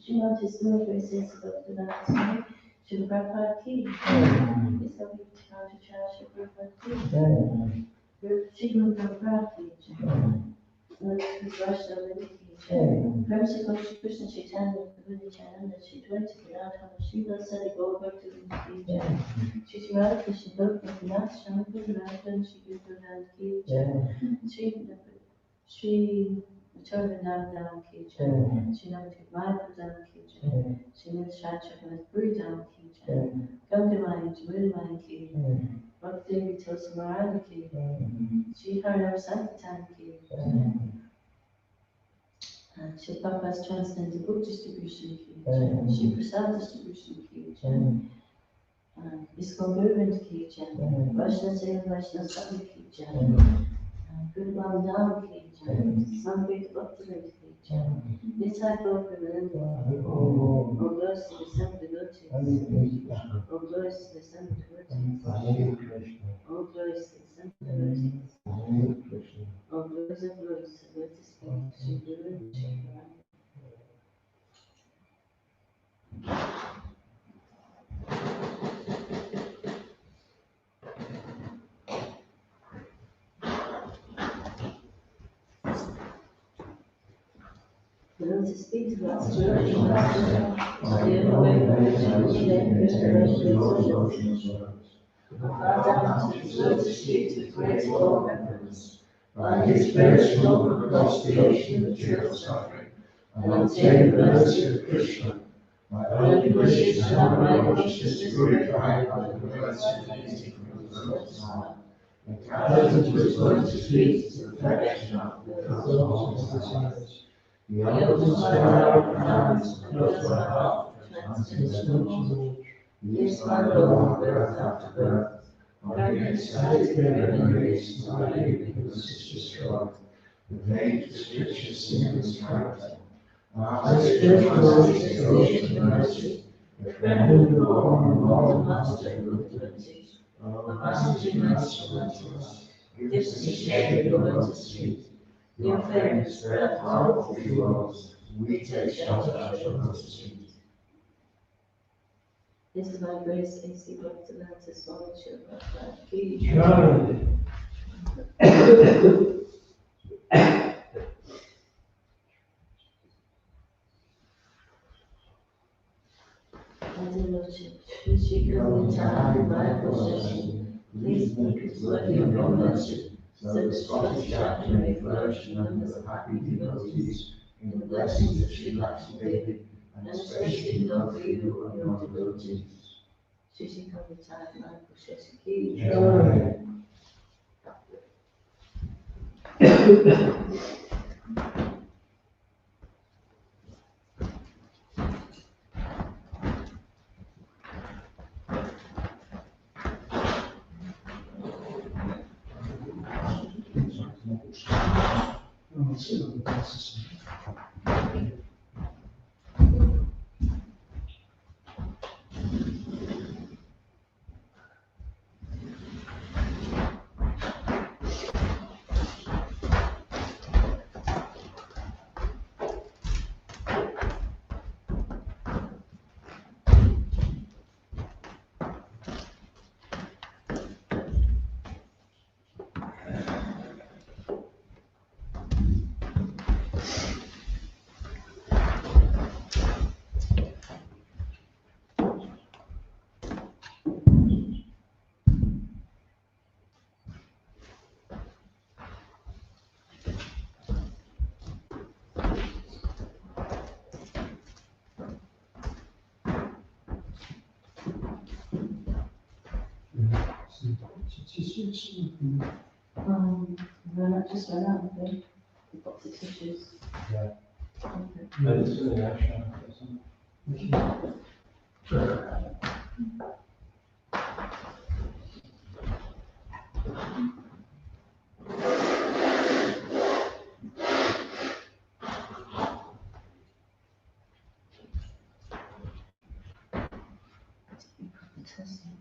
Shrimad is still very sensible to that. Shri Prabhupada ki. Is that we try to charge Shri Prabhupada ki? Shri Guru Prabhupada ki. His Vaishnava ki. Prem se Shri Krishna Chaitanya Prabhu Nityananda Shri Dvaita Gadadhara Shiva Sadi Gaur Bhakti ki. Shri Radha Krishna Bhaktivinoda Swami Radhan Shri Guru Prabhupada ki. Shri Charanam ki. Shri Mayapur ki. Shri Shachakana Puri Dham ki. Gandhimani Jamulimani ki. Bhakti Tulsimarani ki. Shri Harinam Sankirtan ki. Shri Prabhupada's Transcendental Book Distribution ki. Shri Prasad Distribution ki. ISKCON Movement ki. Vaishnava Seva Vaishnava Sangha ki. Guru Dham ki. Samveda Bhaktivinoda ki. Nitai Gaur Premananda. All glories to the Son devotees. All glories to the Son devotees. All glories to the Son devotees. All glories of glories to lotus feet. Shri Guru Shri Ram. The Lord speaks to us through the Master, the only way bow down to his lotus feet with grateful reverence. By his grace, walk across the ocean of true suffering, and obtain the mercy of Krishna. My only wish is to have my consciousness purified by the words emanating from his lotus heart, and carried into his lotus feet to the perfection of the desires. He opens my heart of hands and fills my heart with transcendental. He is my Lord, birth after birth. Like ecstatic memories, my living sister strong, the vague descriptions in his character. Our spiritual inspiration and mercy, the friend of the Lord and Lord Master of liberty, O Master Master unto us, gives us a shade of the lotus feet. Your fame is spread far over the worlds, we take shelter at your lotus feet. This is my grace, AC Bhaktivedanta Swami Prabhupada Ki Jai. Dear Lordship, should you come in time, Mayapur Festival, please make us worthy of your mercy, so the Scottish chapter may flourish in numbers of happy devotees, in the blessings of Sri Lakshmi Devi, and especially love for you and your devotees. Should you come in time, Mayapur Festival Ki Jai. No, just ran out of the box of tissues. Yeah. Okay. But it's really action. Testing.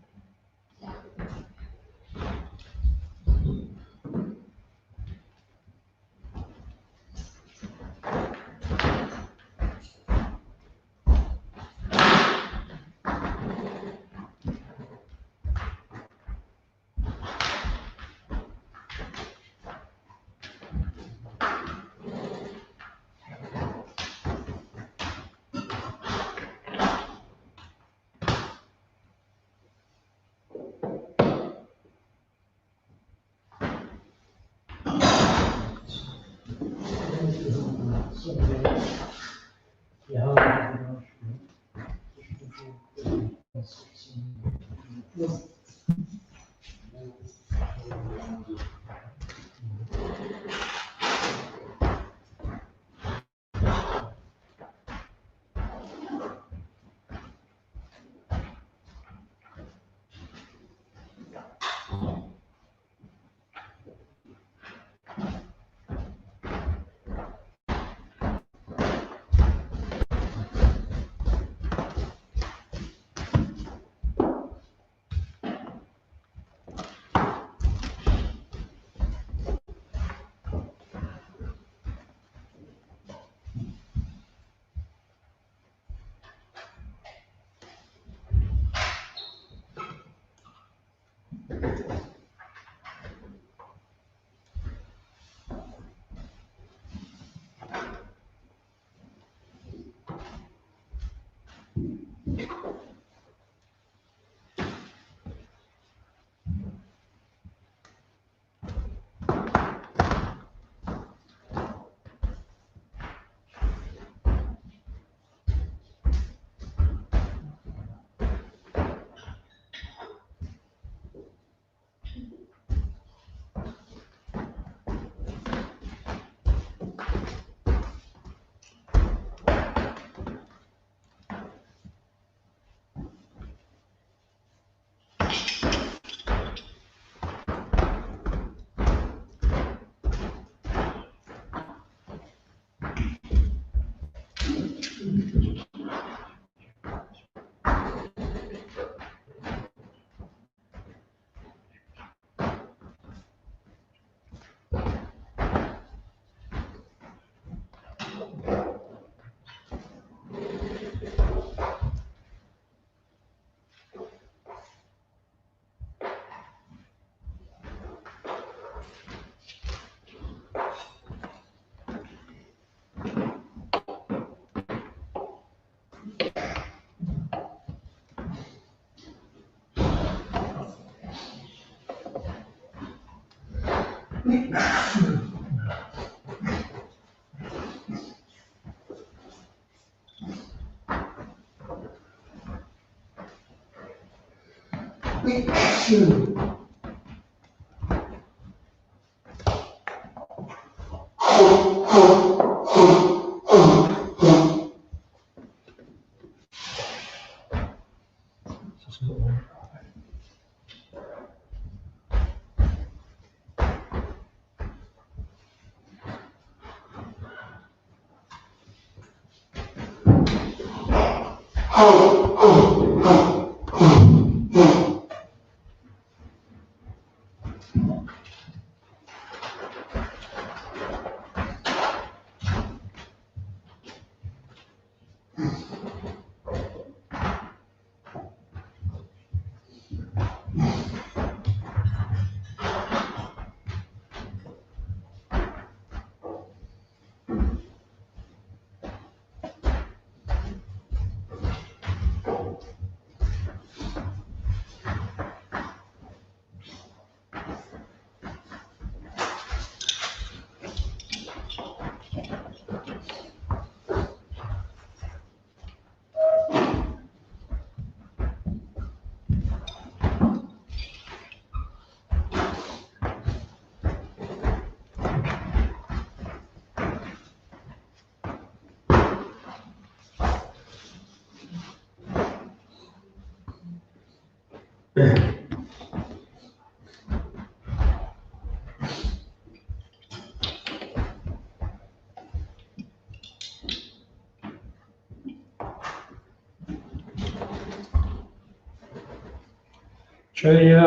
Jaya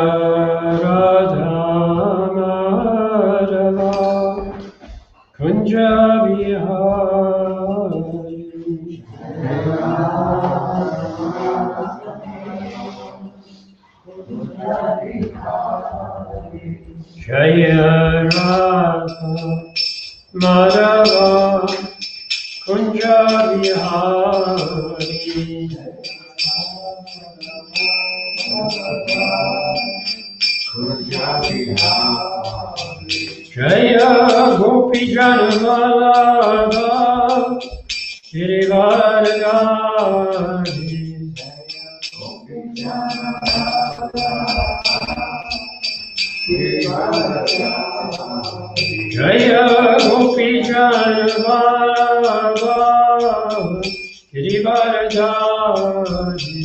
Radha Madhava Kunja Vihari Jaya Radha Madhava Kunja Vihari Jaya Gopi Janamala Girivaradari Jaya Gopi Janamala Girivaradari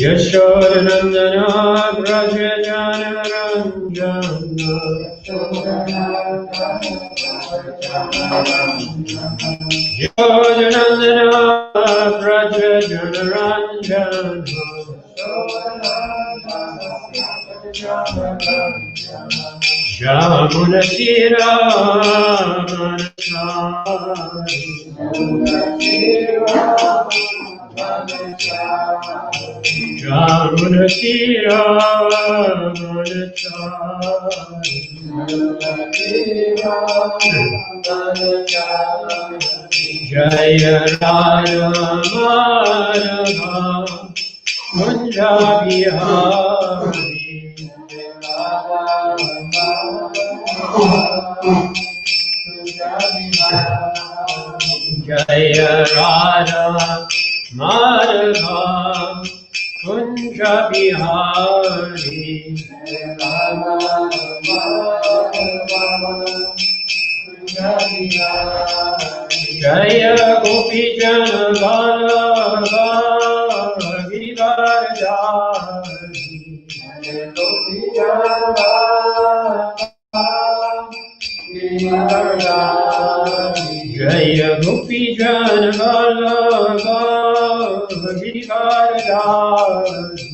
Yashodanandana Braja Janaranjana Yashodanandana Braja Janaranjana Jamunatira Manasari Jamunatira Manasari Jaya Radha Madhava Kunja Vihari Jaya Radha Madhava Kunja Vihari Jaya Gopi Janavallabha Giridharadhari Jaya Gopi Janavallabha Giridharadhari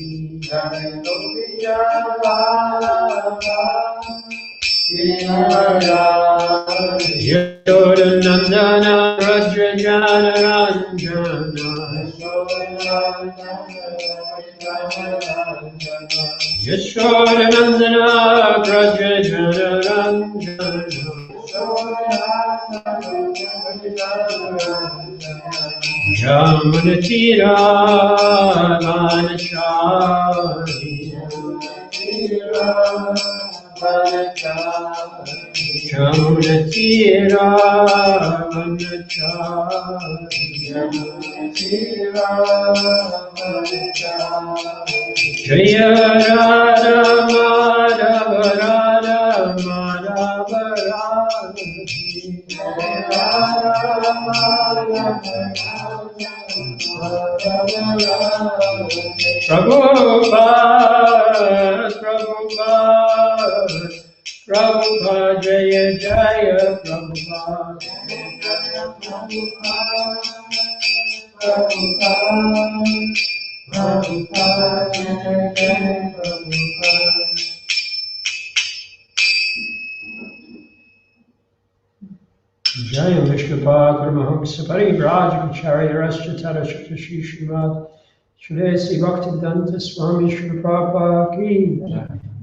Yashodanandana Braja Janaranjana Yashodanandana Braja Janaranjana Jamunatira Vanachari Jamunatira Vanachari Jaya Radha Madhava Radha Madhava Prabhupada, Prabhupada, Prabhupada, Jaya Jaya Prabhupada. Jaya Vishnupada Paramahamsa Parivrajacharya Raschatara Shatashi Srimad Shresi Bhaktivedanta Swami Srila Prabhupada Ki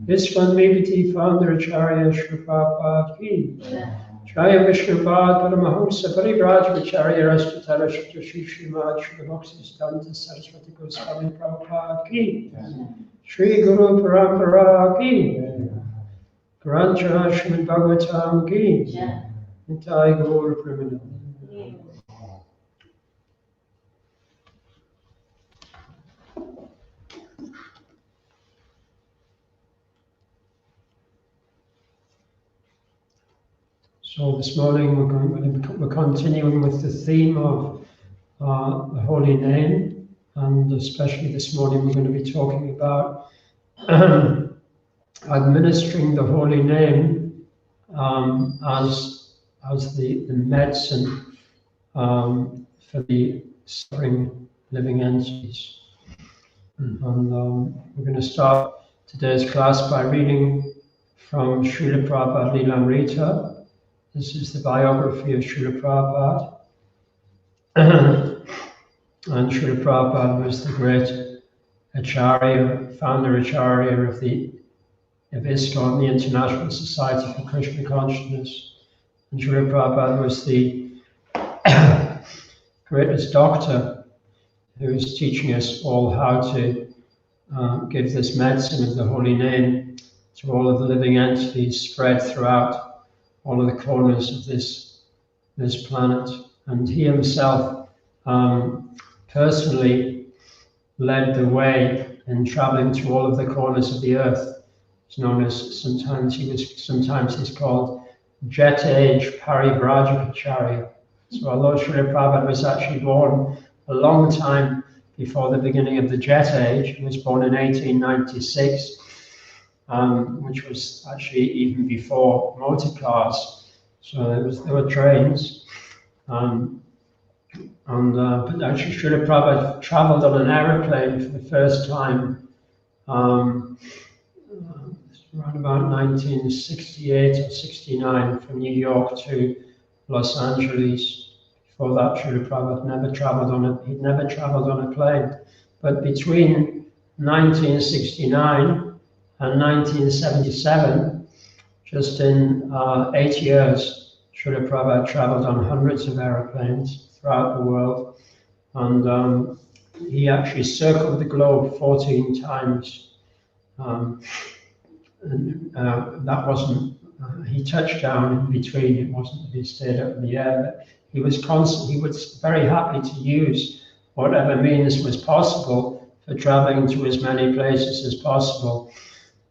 Viswan Vibhiti Founder Acharya Srila Prabhupada Ki Jaya Vishnupada Paramahamsa Parivrajacharya Raschatara Shatashi Srimad Srila Bhaktivedanta Saraswati Goswami Prabhupada Ki Shri Guru Parampara Ki Grancha Srimad Bhagavatam Ki Nitai Gaur Premanandi. So this morning we're continuing with the theme of the holy name, and especially this morning we're going to be talking about administering the holy name as the medicine for the suffering living entities. And we're going to start today's class by reading from Srila Prabhupada Lilamrita. This is the biography of Srila Prabhupada. And Srila Prabhupada was the great Acharya, founder Acharya of ISKCON, the International Society for Krishna Consciousness. And Srila Prabhupada was the greatest doctor who is teaching us all how to give this medicine of the holy name to all of the living entities spread throughout all of the corners of this planet. And he himself personally led the way in traveling to all of the corners of the earth. It's known as, sometimes he's called Jet Age Parivrajacharya. So although Srila Prabhupada was actually born a long time before the beginning of the Jet Age, he was born in 1896, which was actually even before motor cars. So there were trains. But actually Srila Prabhupada traveled on an aeroplane for the first time around about 1968 or 69 from New York to Los Angeles. Before that, Srila Prabhupada he'd never traveled on a plane. But between 1969 and 1977, just in 8 years, Srila Prabhupada traveled on hundreds of aeroplanes throughout the world. And he actually circled the globe 14 times. That wasn't, he touched down in between, it wasn't that he stayed up in the air, but he was very happy to use whatever means was possible for traveling to as many places as possible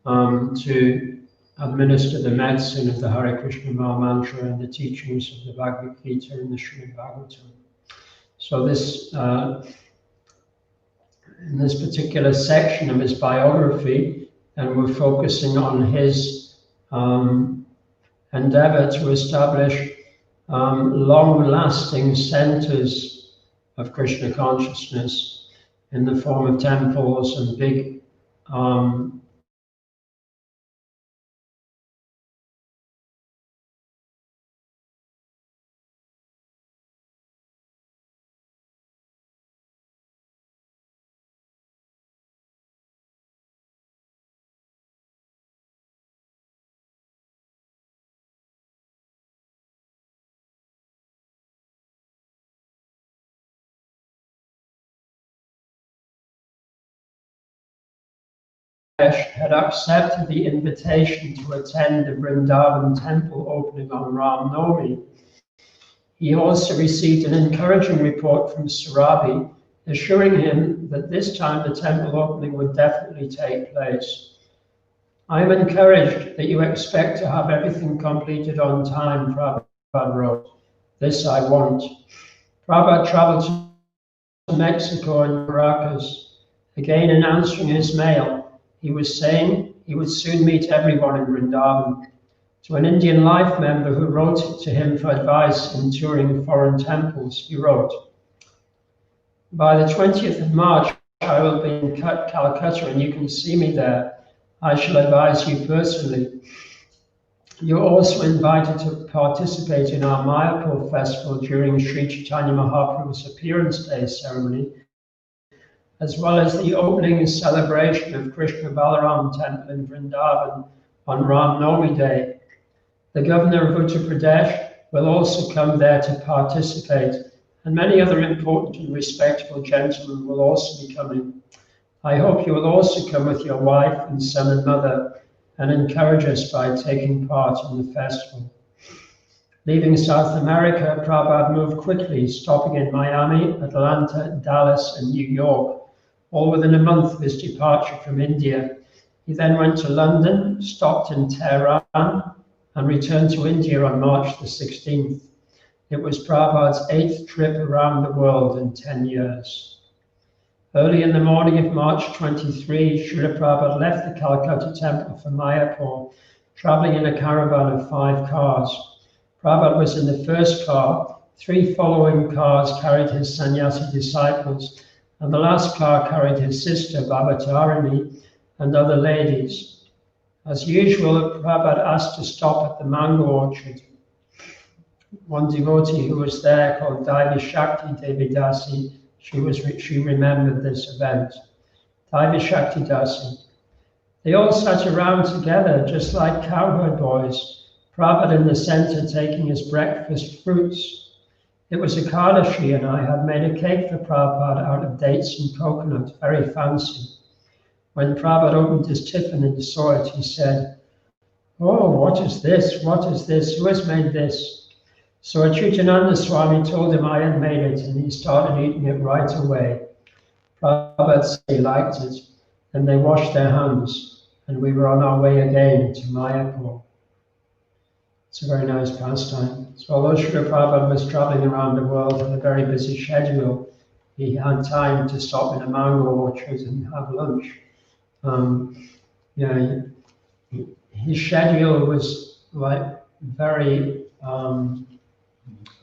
to administer the medicine of the Hare Krishna Maha Mantra and the teachings of the Bhagavad Gita and the Srimad Bhagavatam. So this, in this particular section of his biography, and we're focusing on his endeavor to establish long-lasting centers of Krishna consciousness in the form of temples and big had accepted the invitation to attend the Vrindavan temple opening on Ram Navami. He also received an encouraging report from Surabi, assuring him that this time the temple opening would definitely take place. I am encouraged that you expect to have everything completed on time, Prabhupada wrote. This I want. Prabhupada traveled to Mexico and Caracas. Again, in answering his mail, he was saying he would soon meet everyone in Vrindavan. To an Indian Life member who wrote to him for advice in touring foreign temples, he wrote, "By the 20th of March, I will be in Calcutta and you can see me there. I shall advise you personally. You're also invited to participate in our Mayapur Festival during Sri Chaitanya Mahaprabhu's Appearance Day ceremony, as well as the opening celebration of Krishna Balaram Temple in Vrindavan on Ram Navami Day. The governor of Uttar Pradesh will also come there to participate, and many other important and respectable gentlemen will also be coming. I hope you will also come with your wife and son and mother and encourage us by taking part in the festival." Leaving South America, Prabhupada moved quickly, stopping in Miami, Atlanta, Dallas, and New York, all within a month of his departure from India. He then went to London, stopped in Tehran, and returned to India on March the 16th. It was Prabhupada's 8th trip around the world in 10 years. Early in the morning of March 23, Srila Prabhupada left the Calcutta temple for Mayapur, traveling in a caravan of 5 cars. Prabhupada was in the first car, 3 following cars carried his sannyasi disciples, and the last car carried his sister, Bhavatarini, and other ladies. As usual, Prabhupada asked to stop at the mango orchard. One devotee who was there, called Devi Shakti Devi Dasi, she remembered this event. Devi Shakti Dasi. They all sat around together, just like cowherd boys, Prabhupada in the center taking his breakfast fruits. It was a Kadashi, and I had made a cake for Prabhupada out of dates and coconut, very fancy. When Prabhupada opened his tiffin and saw it, he said, "Oh, what is this? What is this? Who has made this?" So Achyutananda Swami told him I had made it, and he started eating it right away. Prabhupada said he liked it, and they washed their hands, and we were on our way again to Mayapur. It's a very nice pastime. So although Srila Prabhupada was traveling around the world on a very busy schedule, he had time to stop in a mango orchard and have lunch. His schedule was like very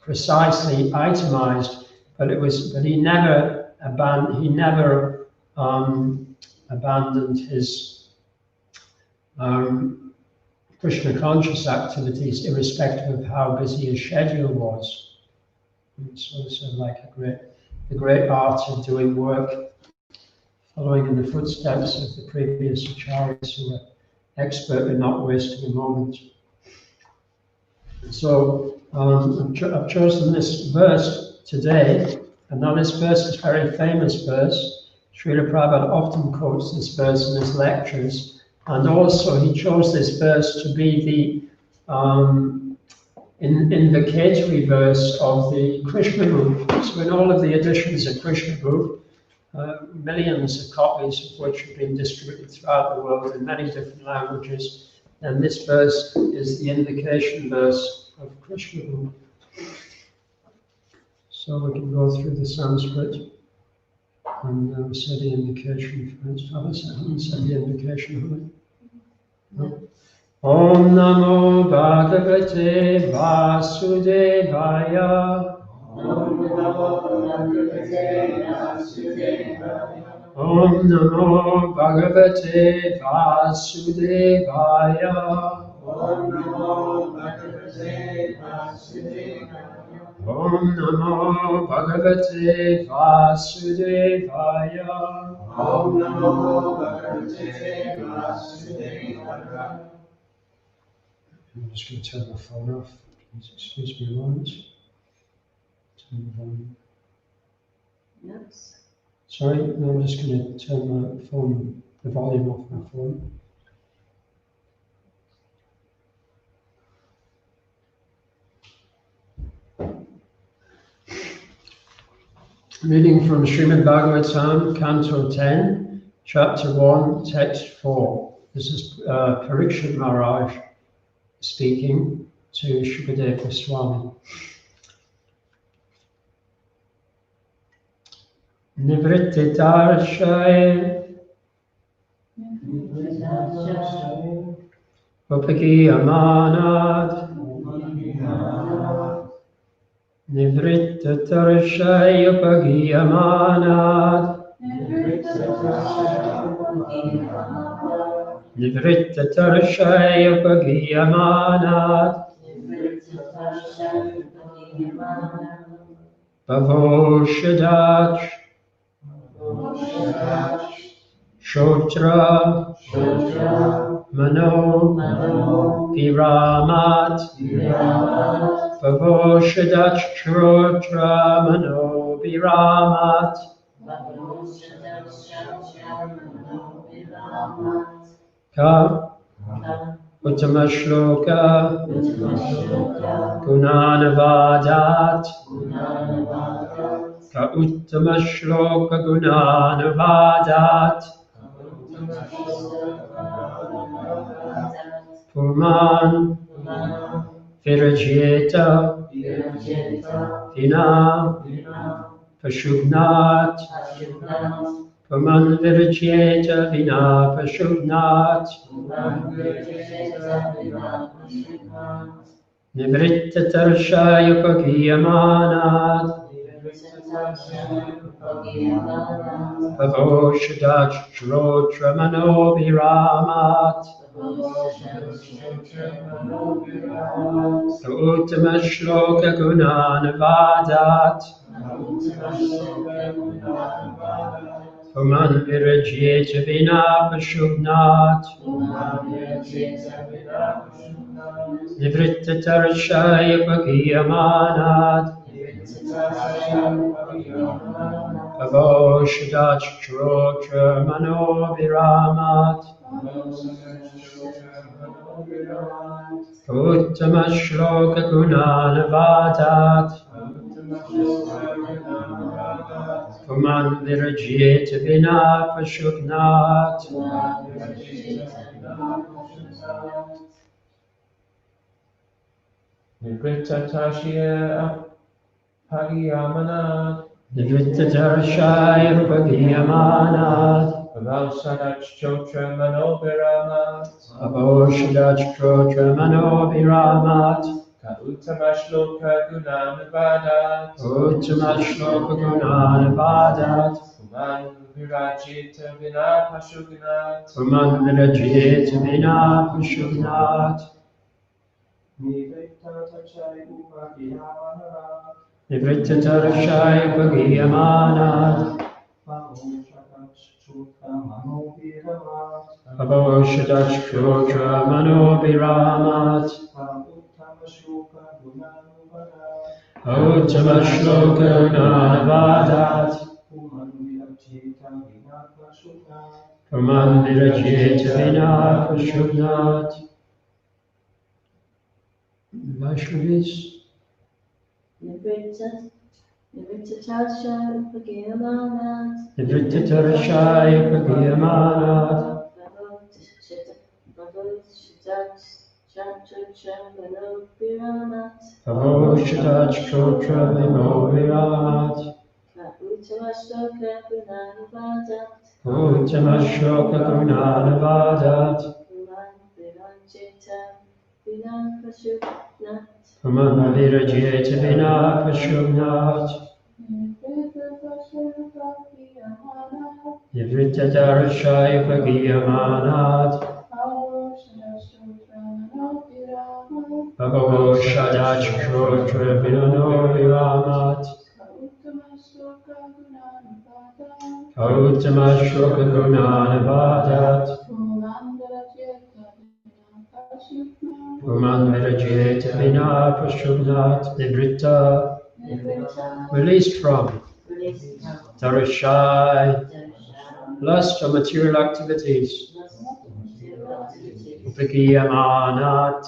precisely itemized, but he never abandoned his Krishna conscious activities, irrespective of how busy his schedule was. It's also like the great art of doing work, following in the footsteps of the previous acharyas who were expert in not wasting a moment. So I've chosen this verse today, and now this verse is a very famous verse. Srila Prabhupada often quotes this verse in his lectures, and also he chose this verse to be the invocatory verse of the Krishna group. So in all of the editions of Krishna group, millions of copies of which have been distributed throughout the world in many different languages, and this verse is the invocation verse of Krishna group. So we can go through the Sanskrit and say the invocation first. I haven't said the invocation, have I? No? Om Namo Bhagavate Vasudevaya. Om Namo Bhagavate Vasudevaya. Om Namo Bhagavate Vasudevaya. Om Namo Bhagavate Vasudevaya. Om Namo Bhagavate Vasudevaya. Om Namo Bhagavate Vasudevaya. I'm just going to turn my phone off. Please excuse me a moment. Turn the volume. Yes. Sorry, no, I'm just going to turn my phone the volume of my phone. Reading from Srimad Bhagavatam, Canto 10, Chapter 1, Text 4. This is Parikshit Maharaj speaking to Shukadeva Goswami. Nivrittitarshay Upagiyamanad Nivrittitarshay Upagiyamanad Nivrittitarshay Upagiyamanad Bhavoshadat Shotra Mano Piramat Bhavoshadat Shotra Mano Piramat Ka Uttama Shloka Gunanavadat Ka Uttama Shloka Gunanavadat Puman Virajeta Vina Pashugnat Puman Virajeta Vina Pashugnat Nivrittatarshay Upagiyamanad Bhavoshadat Shrotra Mano Viramat Uttama Shloka Gunanavadat Puman Virajeta Vina Pashugnat Nivrittatarshay Upagiyamanad Bhavoshadat Shrotra Mano Viramat Uttama Shloka Gunanavadat Puman Virajeta Vina Pashugnat Nivrittatarshay Upagiyamanad Nivrittatarshay Upagiyamanad Bhavoshadat Shotra Mano Viramat Bhavoshadat Shrotra Mano Viramat Ka Uttama Shloka Gunanavadat Uttama Shloka Gunanavadat Puman Virajeta Vina Pashugnat Puman Virajeta Vina Pashugnat Nivrittatarshay Upagiyamanad Bhavoshadat Shrotra Mano Viramat Uttama Shloka Gunanavadat Puman Virajeta Vina Pashugnat. Vaishnavis. Nivrittatarshay Upagiyamanad Nivrittatarshay Upagiyamanad Bhavoshadat Shotra Mano Viramat Bhavoshadat Shotra Mano Viramat Uttama Shloka Gunanavadat Uttama Shloka Gunanavadat Puman Virajeta Vina Pashugnat Nivrittatarshay Upagiyamanad Bhavoshadat Shotra Mano Viramat Uttama Shloka Gunanavadat Puman Virajeta Vina Pashugnat Nivritta released from Tarashai lust or material activities. lust or material activities, Upagiyamanat,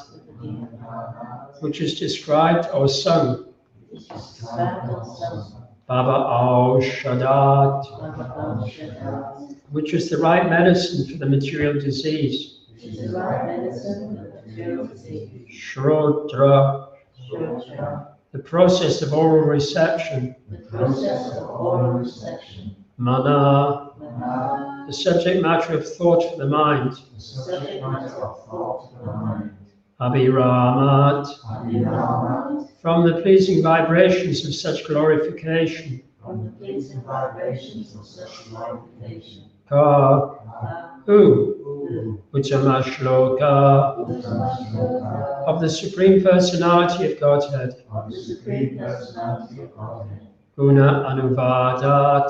which is described or sung. which is described also Baba Aushadat, by which is the right medicine for the material disease. which is the right medicine for the material disease. Shrodra, Shrotra, the process of oral reception. the process of oral reception. Mana, Mana, the subject matter of thought for the mind. the subject matter of thought for the mind. Abhiramat, Abhiramat, from the pleasing vibrations of such glorification. from the pleasing vibrations of such glorification. Ka, who, Uttamashloka, Uttama of the Supreme Personality of Godhead. of the Supreme Personality of Godhead. Guna Anuvadat,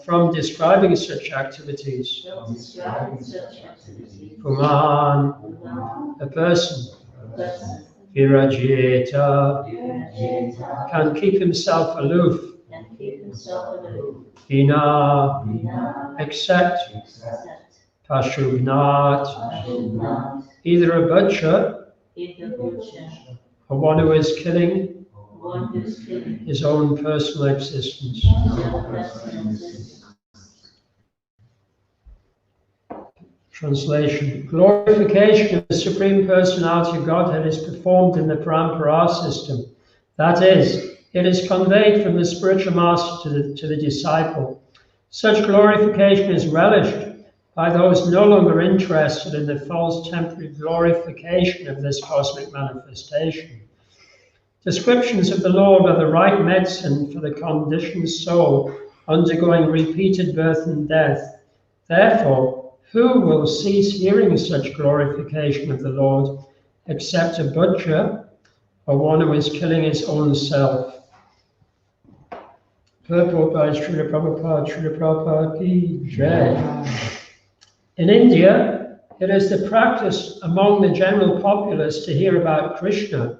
from describing such activities. From describing such activities. Puman, Uman, a person. person, Virajeta, Virajeta, can keep himself aloof. and keep himself aloof. Hina, Vina, except accept, Pashugnat, Ashunat, either a butcher either butcher, or one who is killing one who is killing his own personal existence. his own personal existence. Translation. Glorification of the Supreme Personality of Godhead is performed in the Parampara system. That is, it is conveyed from the spiritual master to the disciple. Such glorification is relished by those no longer interested in the false temporary glorification of this cosmic manifestation. Descriptions of the Lord are the right medicine for the conditioned soul undergoing repeated birth and death. Therefore, who will cease hearing such glorification of the Lord except a butcher or one who is killing his own self? Purport by Srila Prabhupada ki Jai. In India, it is the practice among the general populace to hear about Krishna,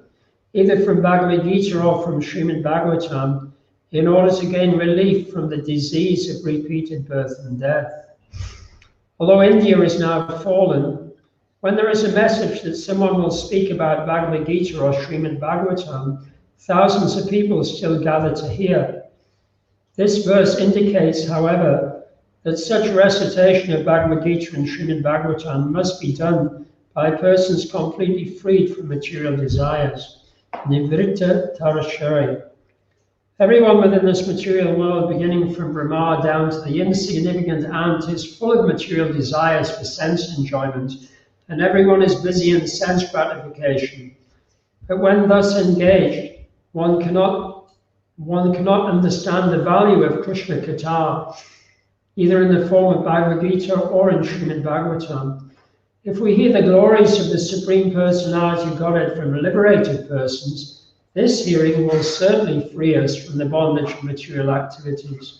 either from Bhagavad Gita or from Srimad Bhagavatam, in order to gain relief from the disease of repeated birth and death. Although India is now fallen, when there is a message that someone will speak about Bhagavad Gita or Srimad Bhagavatam, thousands of people still gather to hear. This verse indicates, however, that such recitation of Bhagavad Gita and Srimad Bhagavatam must be done by persons completely freed from material desires. Nivritta Tarashari. Everyone within this material world, beginning from Brahma down to the insignificant ant, is full of material desires for sense enjoyment, and everyone is busy in sense gratification. But when thus engaged, one cannot understand the value of Krishna Katha, either in the form of Bhagavad Gita or in Srimad Bhagavatam. If we hear the glories of the Supreme Personality of Godhead from liberated persons, this hearing will certainly free us from the bondage of material activities.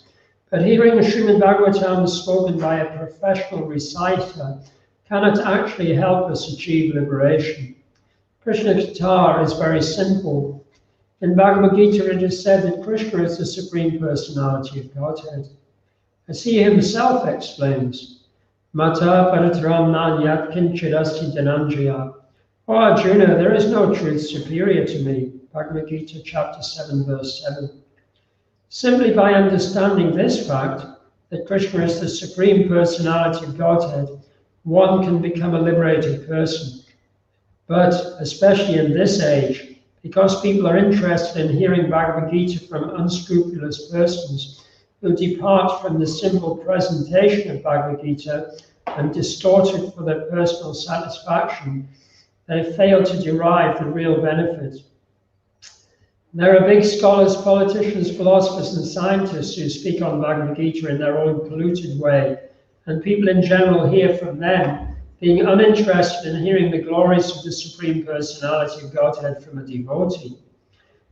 But hearing Srimad Bhagavatam spoken by a professional reciter cannot actually help us achieve liberation. Krishna Katha is very simple. In Bhagavad Gita it is said that Krishna is the Supreme Personality of Godhead. As he himself explains, Mata paratram nanyat kinchidasti dhananjaya. O Arjuna, there is no truth superior to me. Bhagavad Gita chapter 7 verse 7. Simply by understanding this fact, that Krishna is the Supreme Personality of Godhead, one can become a liberated person. But, especially in this age, because people are interested in hearing Bhagavad Gita from unscrupulous persons who depart from the simple presentation of Bhagavad Gita and distort it for their personal satisfaction, they fail to derive the real benefit. There are big scholars, politicians, philosophers, and scientists who speak on Bhagavad Gita in their own polluted way, and people in general hear from them, being uninterested in hearing the glories of the Supreme Personality of Godhead from a devotee.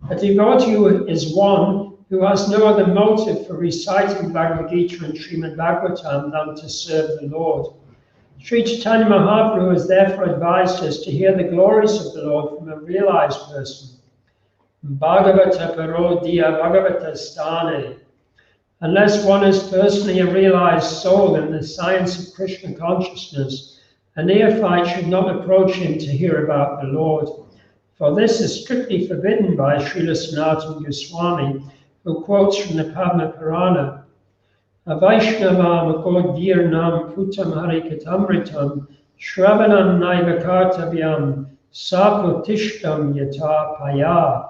A devotee is one who has no other motive for reciting Bhagavad Gita and Srimad Bhagavatam than to serve the Lord. Sri Chaitanya Mahaprabhu has therefore advised us to hear the glories of the Lord from a realized person. Bhagavata parodya bhagavata stane. Unless one is personally a realized soul in the science of Krishna consciousness, a neophyte should not approach him to hear about the Lord. For this is strictly forbidden by Srila Sanatana Goswami, who quotes from the Padma Purana. Avaishnavam akodvirnam putam harikatamritam shravanam naiva kartavyam sapotishtam yata paya.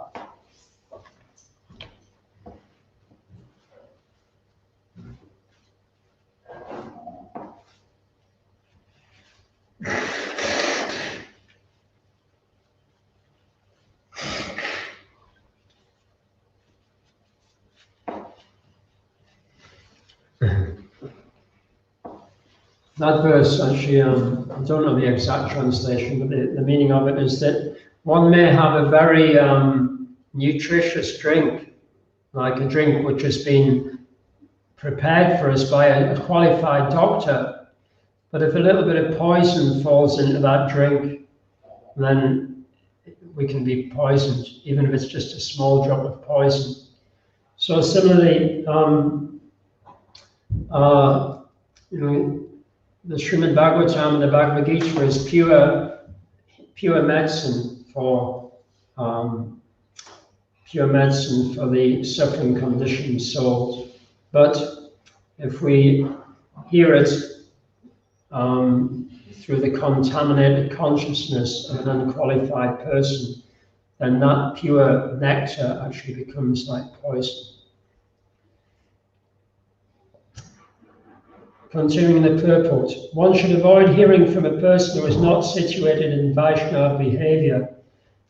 That verse, actually, I don't know the exact translation, but the meaning of it is that one may have a very nutritious drink, like a drink which has been prepared for us by a qualified doctor, but if a little bit of poison falls into that drink, then we can be poisoned, even if it's just a small drop of poison. So similarly, the Srimad Bhagavatam and the Bhagavad Gita is pure medicine for the suffering conditioned souls. But if we hear it through the contaminated consciousness of an unqualified person, then that pure nectar actually becomes like poison. Continuing the purport, one should avoid hearing from a person who is not situated in Vaishnava behavior.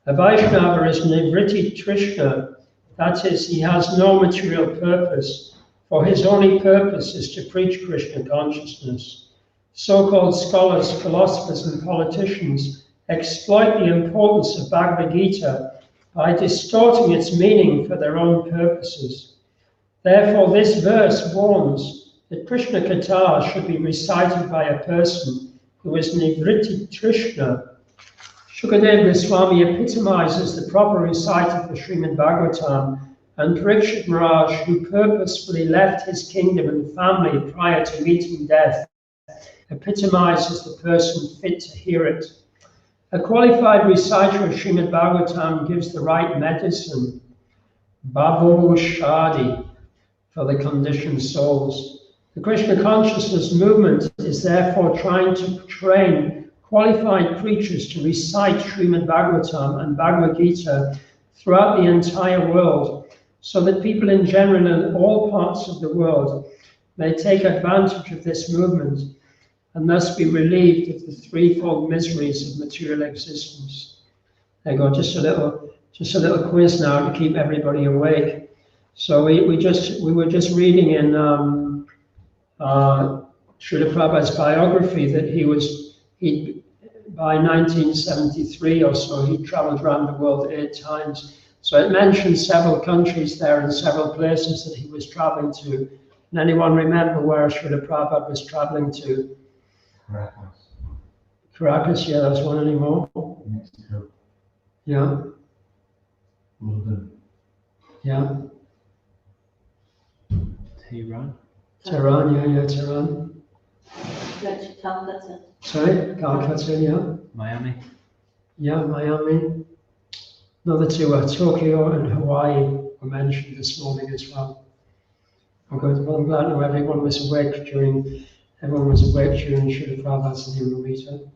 A Vaishnava is Nivritti Trishna, that is, he has no material purpose, for his only purpose is to preach Krishna consciousness. So-called scholars, philosophers, and politicians exploit the importance of Bhagavad Gita by distorting its meaning for their own purposes. Therefore, this verse warns that Krishna Katha should be recited by a person who is Nivritti Trishna. Shukadeva Goswami epitomizes the proper recital of the Srimad Bhagavatam, and Parikshit Maharaj, who purposefully left his kingdom and family prior to meeting death, epitomizes the person fit to hear it. A qualified reciter of Srimad Bhagavatam gives the right medicine, Bhavo Shadi, for the conditioned souls. The Krishna consciousness movement is therefore trying to train qualified preachers to recite Srimad Bhagavatam and Bhagavad Gita throughout the entire world, so that people in general in all parts of the world may take advantage of this movement and thus be relieved of the threefold miseries of material existence. There you go, just a little quiz now to keep everybody awake. So we were just reading in Srila Prabhupada's biography that he by 1973 or so, he traveled around the world 8 times. So it mentions several countries there and several places that he was traveling to. Can anyone remember where Srila Prabhupada was traveling to? Caracas. Caracas, yeah, that's one anymore. Mexico. Yeah. London. Yeah. Tehran. Tehran, yeah, Tehran. Went to Calcutta. Sorry, Calcutta, yeah. Miami. Yeah, Miami. Another 2 are Tokyo and Hawaii were mentioned this morning as well. Okay, well, I'm glad to know everyone was awake during Srila Prabhupada's Nirumita.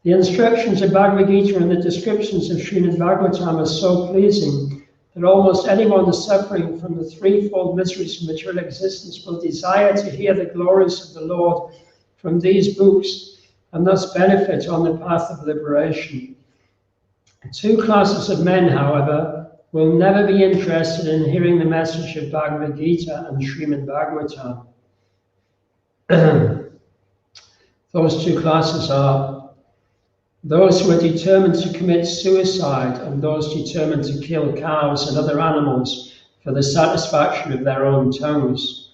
The instructions of Bhagavad Gita and the descriptions of Srimad Bhagavatam are so pleasing that almost anyone suffering from the threefold miseries of material existence will desire to hear the glories of the Lord from these books and thus benefit on the path of liberation. 2 classes of men, however, will never be interested in hearing the message of Bhagavad Gita and Srimad Bhagavatam. Those 2 classes are those who are determined to commit suicide and those determined to kill cows and other animals for the satisfaction of their own tongues.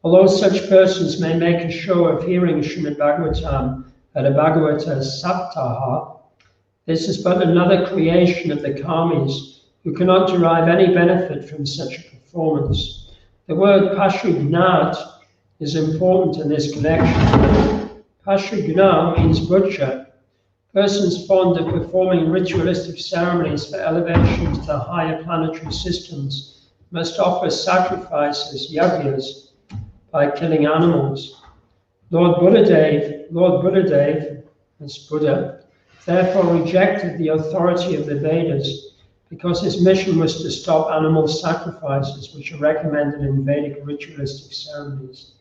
Although such persons may make a show of hearing Srimad Bhagavatam at a Bhagavata Saptaha, this is but another creation of the karmis who cannot derive any benefit from such a performance. The word Pashugnat is important in this connection. Pashugna means butcher. Persons fond of performing ritualistic ceremonies for elevation to the higher planetary systems must offer sacrifices, yagyas, by killing animals. Lord Buddhadev, as Buddha, therefore rejected the authority of the Vedas because his mission was to stop animal sacrifices, which are recommended in Vedic ritualistic ceremonies.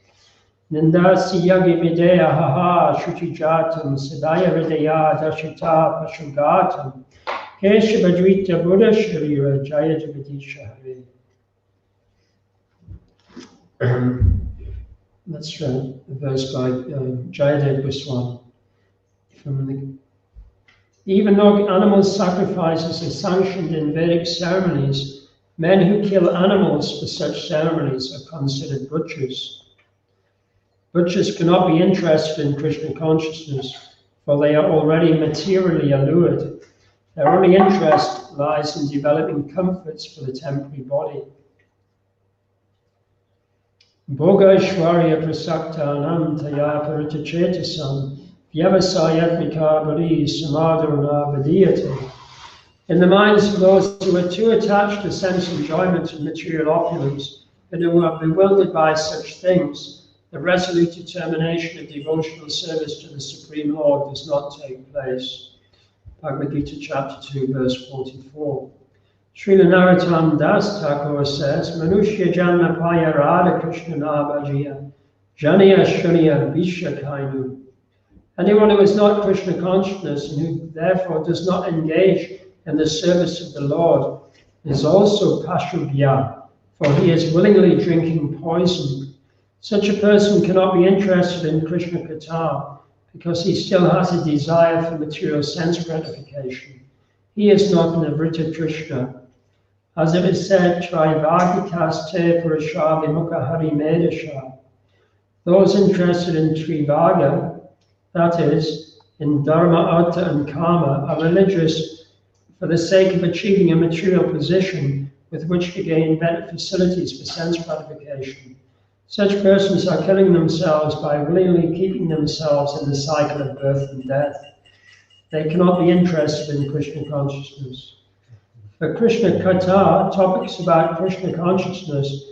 Nindasi yagi videya haha shuchijatam siddhaya videya dashita pashugatam keshavadvita buddha sharira jaya jagadisha hare. That's a verse by Jayadev Goswami. Even though animal sacrifices are sanctioned in Vedic ceremonies, men who kill animals for such ceremonies are considered butchers. Butchers cannot be interested in Krishna consciousness, for they are already materially allured. Their only interest lies in developing comforts for the temporary body. Bhoga Ishwarya Prasaktanam Taya Paritachetasam Vyavasayatmika Bari Samadhana Vidiyate. In the minds of those who are too attached to sense enjoyment and material opulence, and who are bewildered by such things, the resolute determination of devotional service to the Supreme Lord does not take place. Bhagavad Gita chapter 2, verse 44. Srila Narottam Das Thakur says, Manushya Janma Paya Radha Krishna Nabhajiya Janiya Shuniya Visha Kainu. Anyone who is not Krishna consciousness and who therefore does not engage in the service of the Lord is also Pashubhya, for he is willingly drinking poison. Such a person cannot be interested in Krishna Katha because he still has a desire for material sense gratification. He is not an Avrita Trishna. As it is said, Trivagitas te Purusha Vimukha Hari Medasha. Those interested in Trivaga, that is, in Dharma, Artha, and Kama, are religious for the sake of achieving a material position with which to gain better facilities for sense gratification. Such persons are killing themselves by willingly keeping themselves in the cycle of birth and death. They cannot be interested in Krishna consciousness. For Krishna Katha, topics about Krishna consciousness,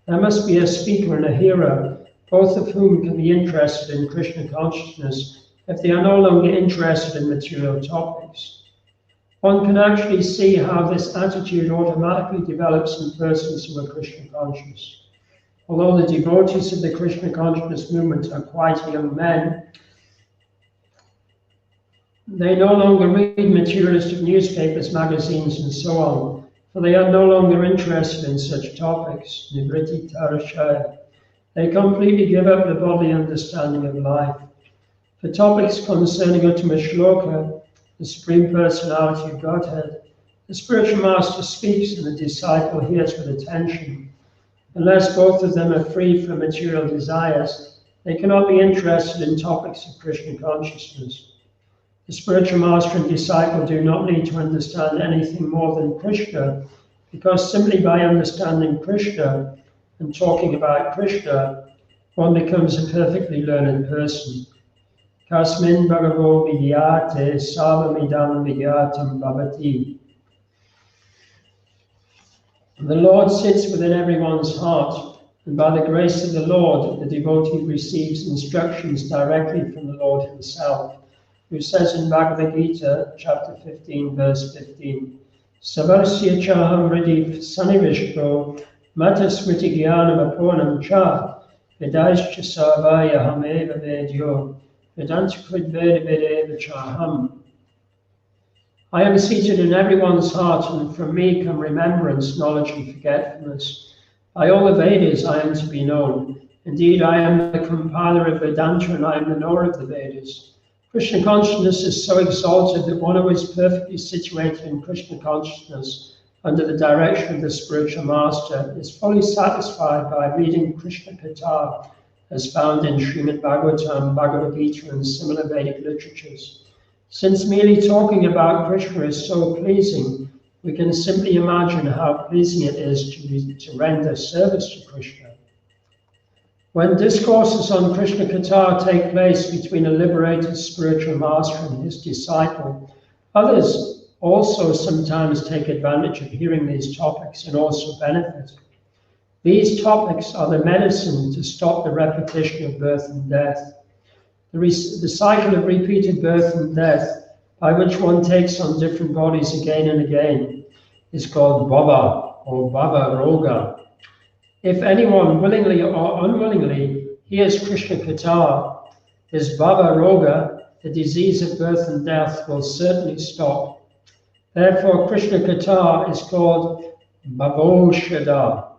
there must be a speaker and a hearer, both of whom can be interested in Krishna consciousness if they are no longer interested in material topics. One can actually see how this attitude automatically develops in persons who are Krishna conscious. Although the devotees of the Krishna consciousness movement are quite young men, they no longer read materialistic newspapers, magazines, and so on, for they are no longer interested in such topics. Nivriti Tarashaya. They completely give up the bodily understanding of life. For topics concerning Uttama Shloka, the Supreme Personality of Godhead, the spiritual master speaks and the disciple hears with attention. Unless both of them are free from material desires, they cannot be interested in topics of Krishna consciousness. The spiritual master and disciple do not need to understand anything more than Krishna, because simply by understanding Krishna and talking about Krishna, one becomes a perfectly learned person. Kasmin bhagavo vidyate savamidam vidyatam bhavati. The Lord sits within everyone's heart, and by the grace of the Lord, the devotee receives instructions directly from the Lord himself, who says in Bhagavad Gita, chapter 15, verse 15, Savarsya chaham ridhi sanivishto mata smriti jnanam apurnam cha vedaischa sarvaya hameva vedyo vedantakrid veda vedeva chaham. I am seated in everyone's heart, and from me come remembrance, knowledge, and forgetfulness. By all the Vedas I am to be known. Indeed, I am the compiler of Vedanta, and I am the knower of the Vedas. Krishna consciousness is so exalted that one who is perfectly situated in Krishna consciousness under the direction of the spiritual master is fully satisfied by reading Krishna Katha as found in Srimad Bhagavatam, Bhagavad Gita, and similar Vedic literatures. Since merely talking about Krishna is so pleasing, we can simply imagine how pleasing it is to render service to Krishna. When discourses on Krishna Katha take place between a liberated spiritual master and his disciple, others also sometimes take advantage of hearing these topics and also benefit. These topics are the medicine to stop the repetition of birth and death. The cycle of repeated birth and death, by which one takes on different bodies again and again, is called bhava or bhava roga. If anyone willingly or unwillingly hears Krishna Katha, his bhava roga, the disease of birth and death, will certainly stop. Therefore, Krishna Katha is called bhavoshada,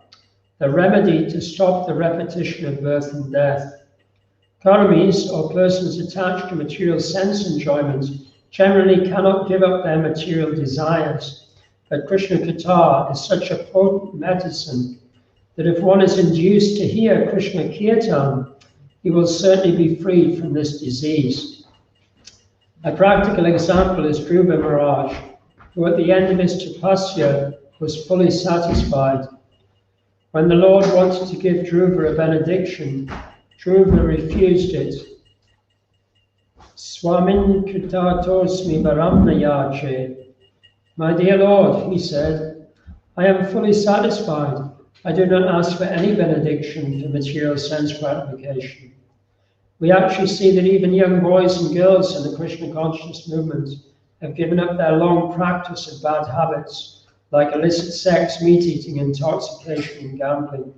the remedy to stop the repetition of birth and death. Karamis, or persons attached to material sense enjoyment, generally cannot give up their material desires, but Krishna Katha is such a potent medicine that if one is induced to hear Krishna Kirtan, he will certainly be freed from this disease. A practical example is Dhruva Maharaj, who at the end of his tapasya was fully satisfied. When the Lord wanted to give Dhruva a benediction, Dhruva refused it. Swamin Kritatosmi Varamnayache. My dear Lord, he said, I am fully satisfied. I do not ask for any benediction for material sense gratification. We actually see that even young boys and girls in the Krishna conscious movement have given up their long practice of bad habits, like illicit sex, meat-eating, intoxication, and gambling.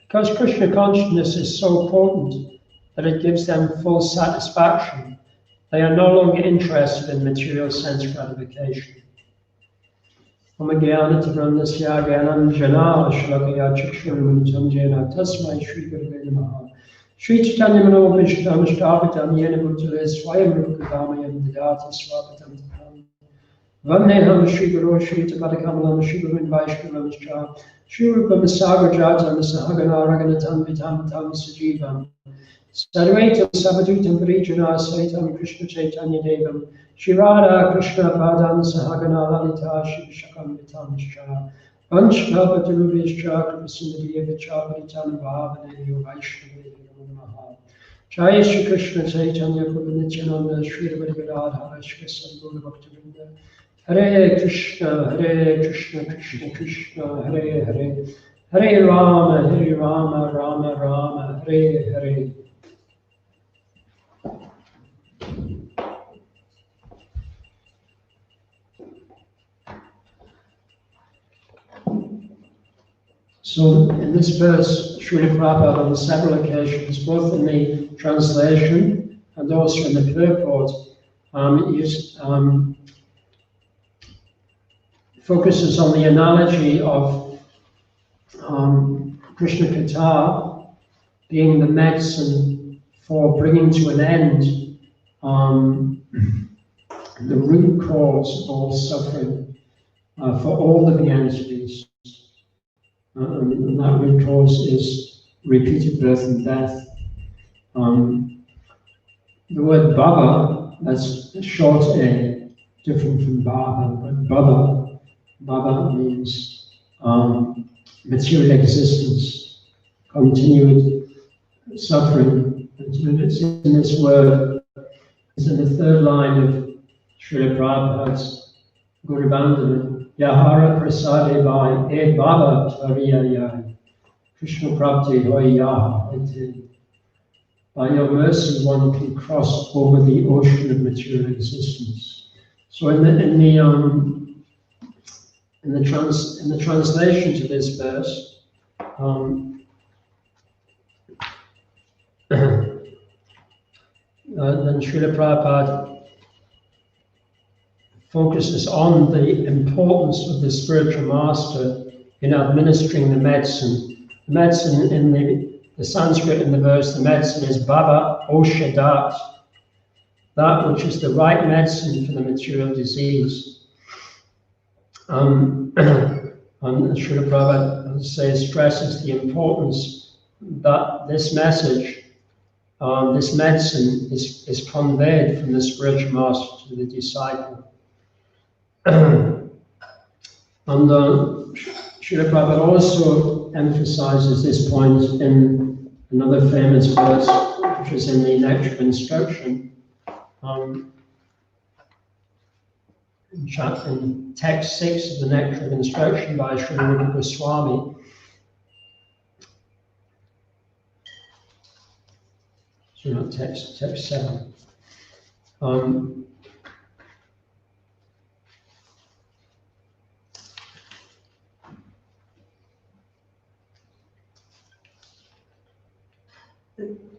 Because Krishna consciousness is so potent that it gives them full satisfaction, they are no longer interested in material sense gratification. Amagyanatarandasya Gyananjana Shalakaya Chikshurumutam Jena Tasmai Shri Gurave Namaha Shri Chaitanya Manobhishtam Shtapitam Yena Bhutale Swayam Rupakamayam Didati Swapatam Tam Vandeham Shri Guru Shri Tapadakamalam Shri Guru Vaishnavam Shra Shri Rupam Sagarjatam Sahagana Raganatam Vitam Tam Sajivam Sarvaitam Savadutam Parijana Saitam Krishna Chaitanya Devam Shri Radha Krishna Padam Sahagana Lalita Shri Shakam Vitam Shra Vanshnapaturubhishcha Kripasundariyavicha Paritam Bhavaneyo Vaishnaveyo Namaha Jai Shri Krishna Chaitanya Prabhu Nityananda Shri Radha Shri Sadguru Bhaktivinoda Hare Krishna Krishna Krishna Hare Hare Hare Rama Rama Rama Hare Hare. So in this verse, Srila Prabhupada on several occasions, both in the translation and also in the purport, focuses on the analogy of Krishna Katha being the medicine for bringing to an end the root cause of all suffering for all living entities. And that root cause is repeated birth and death. The word bhava, that's a short a, different from bhava, but bhava means material existence, continued suffering. And it's in this word, it's in the third line of Srila Prabhupada's Guru Vandavan. Yahara prasade vai e bhava tvariyayai Krishna prapti hoyaha. By your mercy, one can cross over the ocean of material existence. So in the translation to this verse, then Srila Prabhupada focuses on the importance of the spiritual master in administering the medicine. The medicine in the Sanskrit in the verse, the medicine is bhava oshadat, that which is the right medicine for the material disease. And Srila Prabhupada stresses the importance that this message, this medicine is conveyed from the spiritual master to the disciple. And Srila Prabhupada also emphasizes this point in another famous verse, which is in the Nectar of Instruction. In text 6 of the Nectar of Instruction by Srila Rupa Goswami. So not text 7.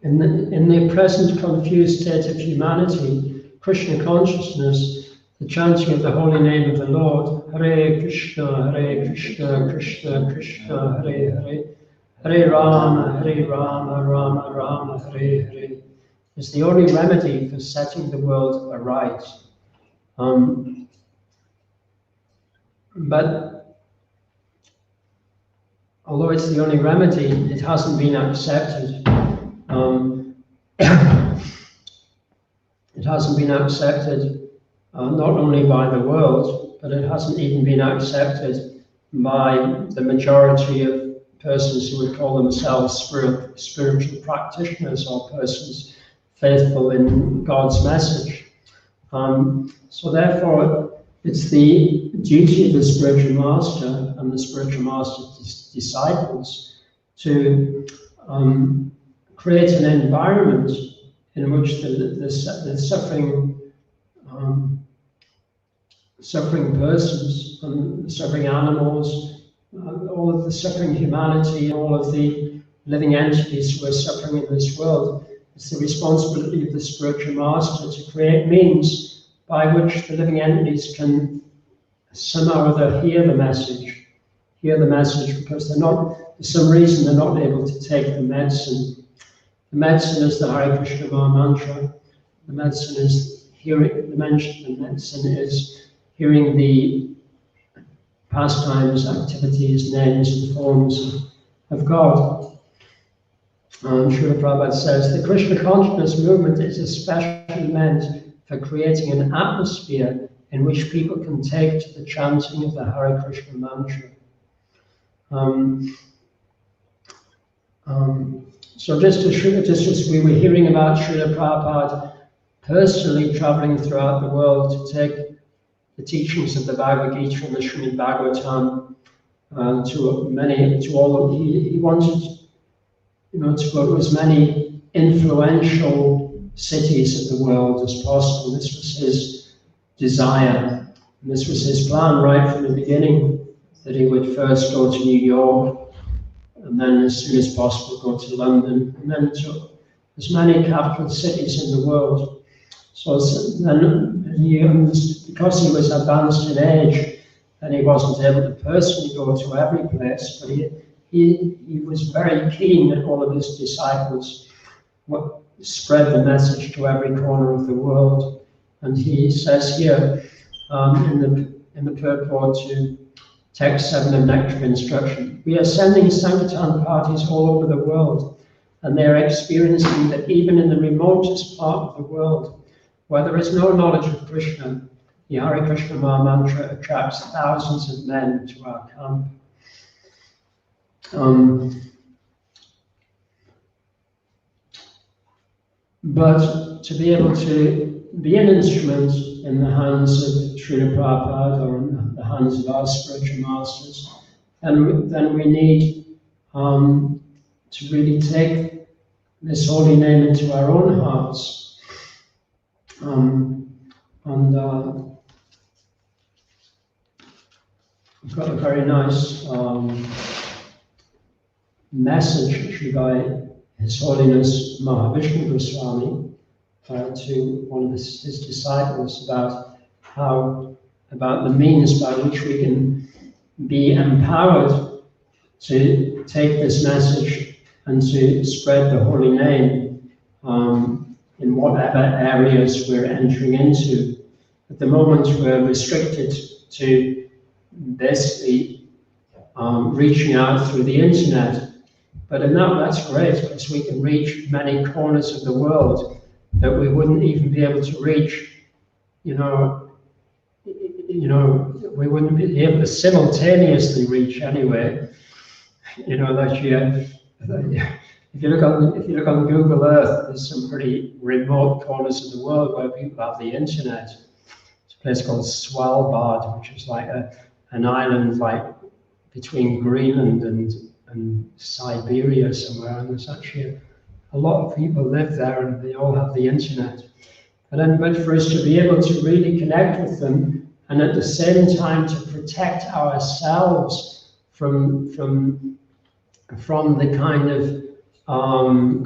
In the present confused state of humanity, Krishna consciousness, the chanting of the holy name of the Lord, Hare Krishna, Krishna Krishna, Hare Hare, Hare Rama, Rama Rama, Hare Hare, is the only remedy for setting the world aright. But although it's the only remedy, it hasn't been accepted. It hasn't been accepted not only by the world, but it hasn't even been accepted by the majority of persons who would call themselves spiritual practitioners or persons faithful in God's message. So therefore, it's the duty of the spiritual master and the spiritual master's disciples to create an environment in which the suffering persons and the suffering animals, all of the suffering humanity, all of the living entities who are suffering in this world, it's the responsibility of the spiritual master to create means by which the living entities can somehow or other hear the message because they're not, for some reason, they're not able to take the medicine. The medicine is the Hare Krishna Maha Mantra. The medicine is hearing. The medicine is hearing the pastimes, activities, names, and forms of God. Srila Prabhupada says the Krishna consciousness movement is especially meant for creating an atmosphere in which people can take to the chanting of the Hare Krishna mantra. So just as we were hearing about Srila Prabhupada personally traveling throughout the world to take the teachings of the Bhagavad Gita and the Srimad Bhagavatam he wanted, to go to as many influential cities of the world as possible. This was his desire, and this was his plan right from the beginning, that he would first go to New York, and then as soon as possible go to London, and then to as many capital cities in the world. So then because he was advanced in age, then he wasn't able to personally go to every place, but he was very keen that all of his disciples would spread the message to every corner of the world. And he says here in the purport to Text 7 of Nectar of Instruction, we are sending Sankirtan parties all over the world, and they are experiencing that even in the remotest part of the world, where there is no knowledge of Krishna, the Hare Krishna Maha Mantra attracts thousands of men to our camp. But to be able to be an instrument in the hands of Srila Prabhupada or in the hands of our spiritual masters, then we need to really take this holy name into our own hearts. We've got a very nice message actually by His Holiness Mahavishnu Goswami to one of his disciples about the means by which we can be empowered to take this message and to spread the holy name in whatever areas we're entering into. At the moment, we're restricted to basically reaching out through the internet. But in that's great, because we can reach many corners of the world that we wouldn't even be able to reach, we wouldn't be able to simultaneously reach anyway. That you, if you look on Google Earth, there's some pretty remote corners of the world where people have the internet. It's a place called Svalbard, which is like an island like between Greenland and Siberia somewhere, and there's actually a lot of people live there, and they all have the internet. But for us to be able to really connect with them, and at the same time to protect ourselves from the kind of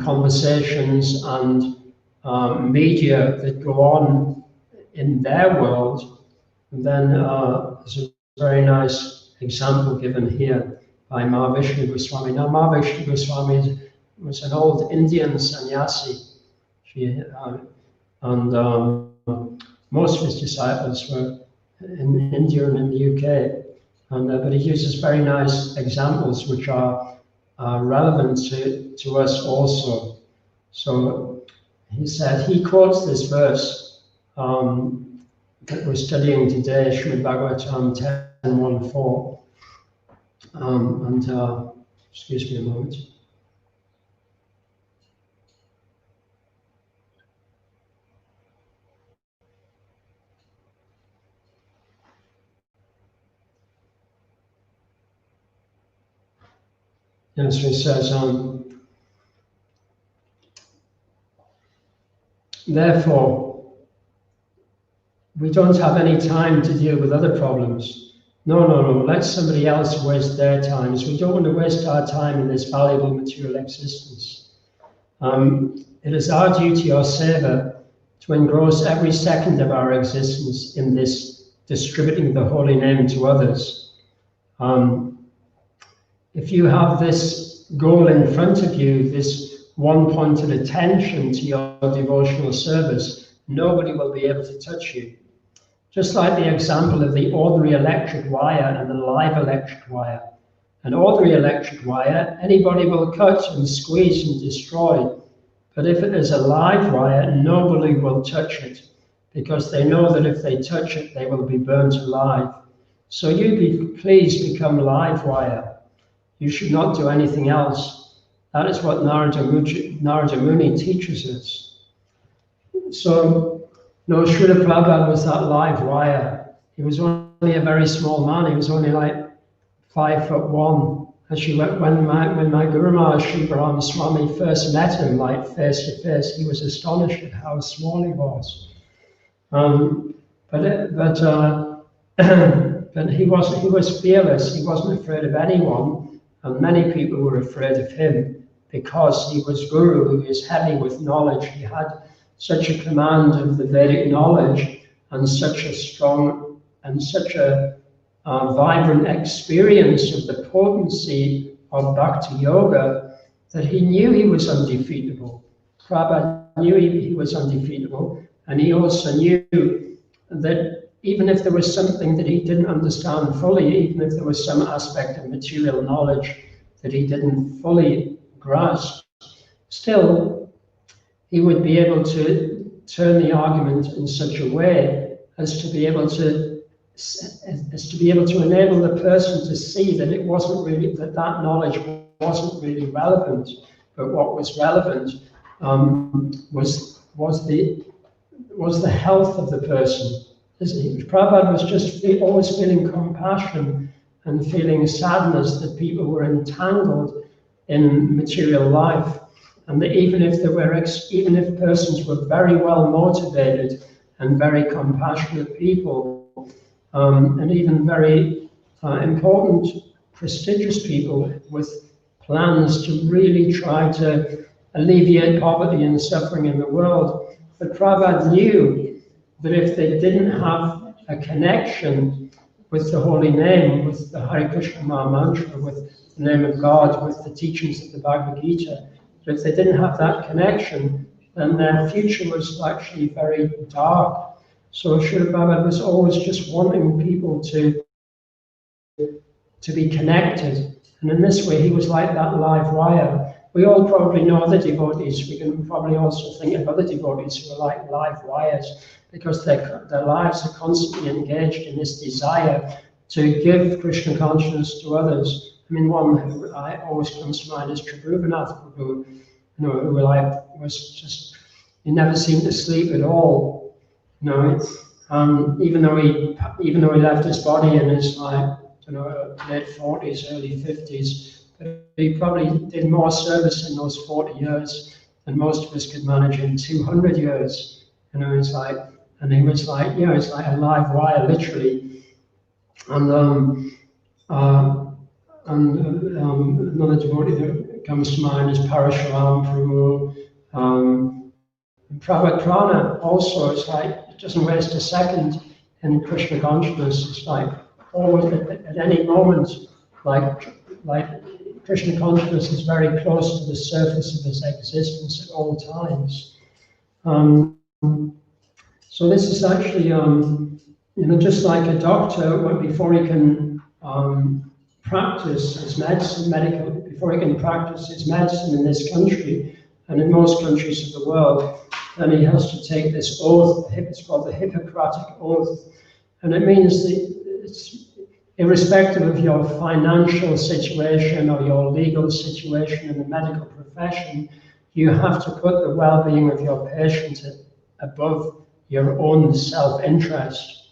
conversations and media that go on in their world, and then there's a very nice example given here by Mahavishnu Goswami. Now, Mahavishnu Goswami was an old Indian sannyasi, and most of his disciples were in India and in the UK. But he uses very nice examples which are relevant to us also. So he quotes this verse that we're studying today, Srimad Bhagavatam 10.1.4. Excuse me a moment. Yes, he says, therefore, we don't have any time to deal with other problems. No, let somebody else waste their time. We don't want to waste our time in this valuable material existence. It is our duty or seva to engross every second of our existence in this distributing the holy name to others. If you have this goal in front of you, this one-pointed attention to your devotional service, nobody will be able to touch you. Just like the example of the ordinary electric wire and the live electric wire. An ordinary electric wire, anybody will cut and squeeze and destroy. But if it is a live wire, nobody will touch it, because they know that if they touch it, they will be burnt alive. So please become live wire. You should not do anything else. That is what Narada Muni teaches us. So, no, Srila Prabhupada was that live wire. He was only a very small man. He was only like 5'1". Actually, when my Guru Maharaj Sri Brahma Swami first met him, like face to face, he was astonished at how small he was. But he was fearless. He wasn't afraid of anyone, and many people were afraid of him because he was Guru. He was heavy with knowledge. He had such a command of the Vedic knowledge and such a strong and such a vibrant experience of the potency of Bhakti Yoga that he knew he was undefeatable. Prabhupada knew he was undefeatable, and he also knew that even if there was something that he didn't understand fully, even if there was some aspect of material knowledge that he didn't fully grasp, still he would be able to turn the argument in such a way as to be able to enable the person to see that it wasn't really that knowledge wasn't really relevant, but what was relevant was the health of the person. Prabhupada was just always feeling compassion and feeling sadness that people were entangled in material life, and that even if persons were very well motivated and very compassionate people, and even very important, prestigious people with plans to really try to alleviate poverty and suffering in the world, but Prabhupada knew that if they didn't have a connection with the holy name, with the Hare Krishna Maha Mantra, with the name of God, with the teachings of the Bhagavad Gita, that if they didn't have that connection, then their future was actually very dark. So Srila Prabhupada was always just wanting people to be connected. And in this way, he was like that live wire. we all probably know other devotees. We can probably also think of other devotees who are like live wires, because their lives are constantly engaged in this desire to give Krishna consciousness to others. I mean, one who I always comes to mind is Tribhuvannath Prabhu, who was just, he never seemed to sleep at all. Even though he left his body in his late 40s, early 50s, but he probably did more service in those 40 years than most of us could manage in 200 years. It's like, and he was like, it's like a live wire, literally. And another devotee that comes to mind is Parashuram Prabhu. Prabhupada also, it's like, it doesn't waste a second in Krishna consciousness. It's like always at any moment, like Krishna consciousness is very close to the surface of his existence at all times. So this is actually, just like a doctor, before he can practice his medicine, before he can practice his medicine in this country and in most countries of the world, then he has to take this oath. It's called the Hippocratic Oath, and it means that it's irrespective of your financial situation or your legal situation in the medical profession, you have to put the well-being of your patient above your own self-interest.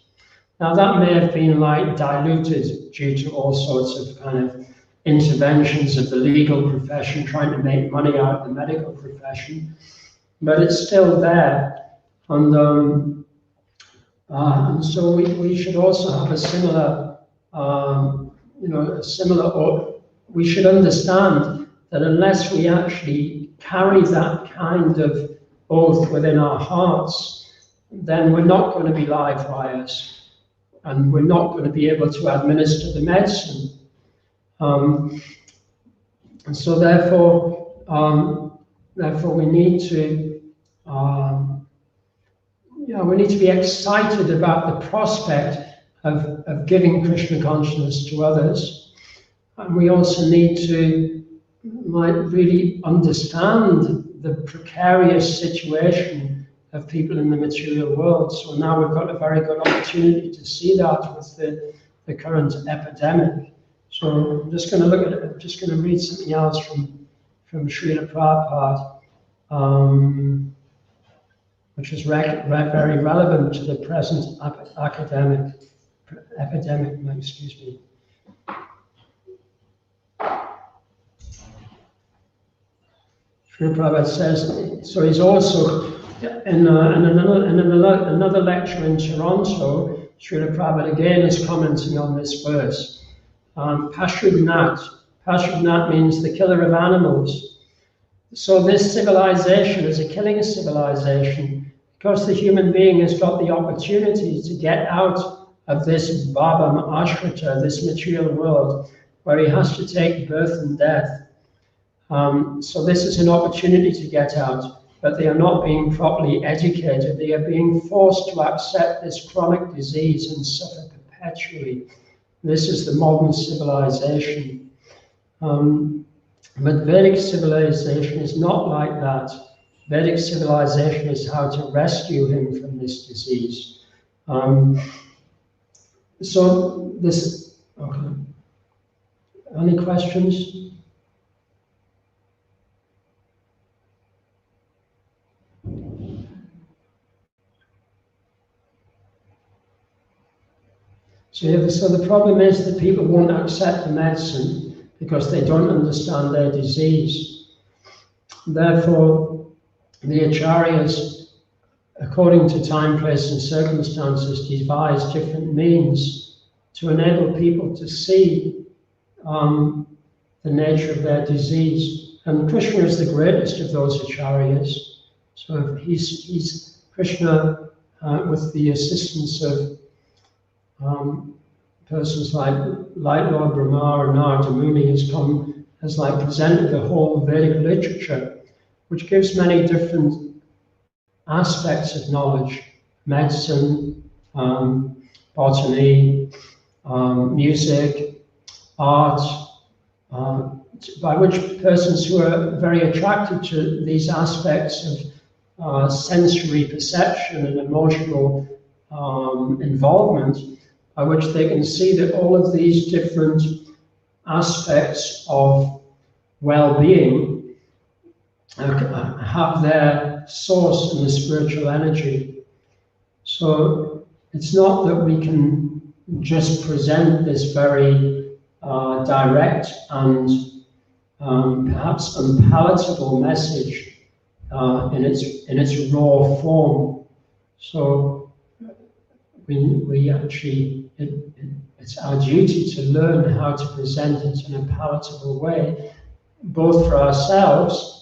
Now that may have been diluted due to all sorts of kind of interventions of the legal profession trying to make money out of the medical profession, but it's still there. And so we should also have a similar, we should understand that unless we actually carry that kind of oath within our hearts, then we're not going to be live wires, and we're not going to be able to administer the medicine. And so therefore we need to be excited about the prospect of giving Krishna consciousness to others, and we also need to really understand the precarious situation of people in the material world. So now we've got a very good opportunity to see that with the current epidemic. So I'm just going to read something else from Srila Prabhupada, which is very relevant to the present epidemic. Excuse me. Srila Prabhupada says, so he's also, in another lecture in Toronto, Srila Prabhupada again is commenting on this verse. Pashubnat means the killer of animals. So this civilization is a killing civilization, because the human being has got the opportunity to get out of this bhabam ashrita, this material world, where he has to take birth and death. So this is an opportunity to get out, but they are not being properly educated. They are being forced to accept this chronic disease and suffer perpetually. This is the modern civilization. But Vedic civilization is not like that. Vedic civilization is how to rescue him from this disease. So this, okay. Any questions? So the problem is that people won't accept the medicine because they don't understand their disease. Therefore, the acharyas, according to time, place, and circumstances, devise different means to enable people to see the nature of their disease. And Krishna is the greatest of those acharyas. So he's Krishna with the assistance of persons like Lord Brahma and Narada Muni has presented the whole Vedic literature, which gives many different aspects of knowledge: medicine, botany, music, art, by which persons who are very attracted to these aspects of sensory perception and emotional involvement, by which they can see that all of these different aspects of well-being have their source in the spiritual energy. So it's not that we can just present this very direct and perhaps unpalatable message in its raw form. So we actually, it's our duty to learn how to present it in a palatable way, both for ourselves.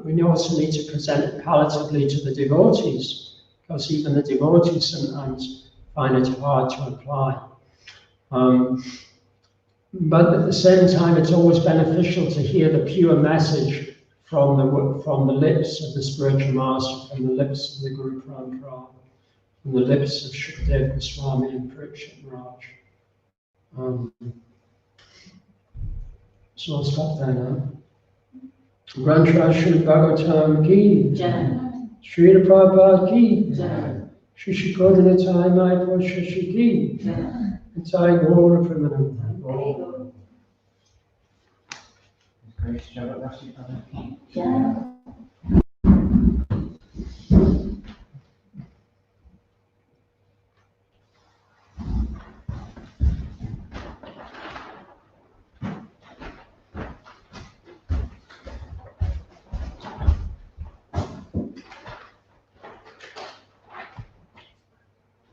We also need to present it palatably to the devotees, because even the devotees sometimes find it hard to apply. But at the same time, it's always beneficial to hear the pure message from the lips of the spiritual master, from the lips of the Guru Parampara, from the lips of Shukadeva Goswami and Parikshit Maharaj. So I'll stop there now. Grantra Sri Bhagavatam ki Jai. Sri Prabhupada ki Jai. Shri Shikodanatai Mayapur Shashi ki Jai. Nitai Gaura Pramanam. Grace Javat Vasi Prabhu. Jai.